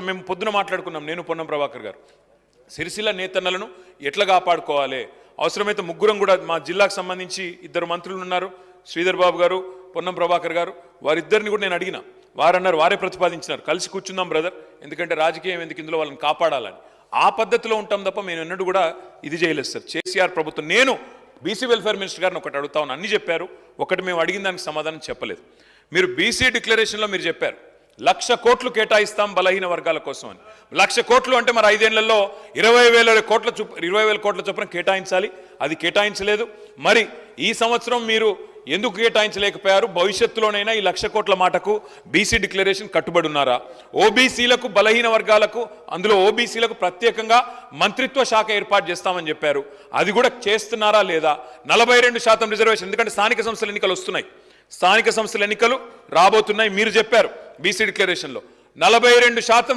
మేము పొద్దున మాట్లాడుకున్నాం, నేను పొన్నం ప్రభాకర్ గారు. సిరిసిల్ల నేతన్నలను ఎట్లా కాపాడుకోవాలి, అవసరమైతే ముగ్గురం కూడా మా జిల్లాకు సంబంధించి 2 మంత్రులు ఉన్నారు, శ్రీధర్ బాబు గారు, పొన్నం ప్రభాకర్ గారు, వారిద్దరిని కూడా నేను అడిగిన. వారన్నారు, వారే ప్రతిపాదించినారు, కలిసి కూర్చుందాం బ్రదర్, ఎందుకంటే రాజకీయం ఎందుకు, ఇందులో వాళ్ళని కాపాడాలని. ఆ పద్ధతిలో ఉంటాం తప్ప మేము ఎన్నడూ కూడా ఇది చేయలేదు సార్. కేసీఆర్ ప్రభుత్వం, నేను బీసీ వెల్ఫేర్ మినిస్టర్ గారిని ఒకటి అడుగుతా ఉన్నా, అన్ని చెప్పారు, ఒకటి మేము అడిగిన దానికి సమాధానం చెప్పలేదు. మీరు బీసీ డిక్లరేషన్లో మీరు చెప్పారు 1,00,000 కోట్లు కేటాయిస్తాం బలహీన వర్గాల కోసం అని. 1,00,000 కోట్లు అంటే మరి 5 ఏళ్లలో 20,000 కోట్ల చొప్పున కేటాయించాలి, అది కేటాయించలేదు. మరి ఈ సంవత్సరం మీరు ఎందుకు కేటాయించలేకపోయారు? భవిష్యత్తులోనైనా ఈ 1,00,000 కోట్ల మాటకు బీసీ డిక్లరేషన్ కట్టుబడి ఉన్నారా? ఓబీసీలకు, బలహీన వర్గాలకు, అందులో ఓబీసీలకు ప్రత్యేకంగా మంత్రిత్వ శాఖ ఏర్పాటు చేస్తామని చెప్పారు, అది కూడా చేస్తున్నారా లేదా? 42% రిజర్వేషన్, ఎందుకంటే స్థానిక సంస్థల ఎన్నికలు వస్తున్నాయి, స్థానిక సంస్థల ఎన్నికలు రాబోతున్నాయి. మీరు చెప్పారు బీసీ డిక్లరేషన్లో 42%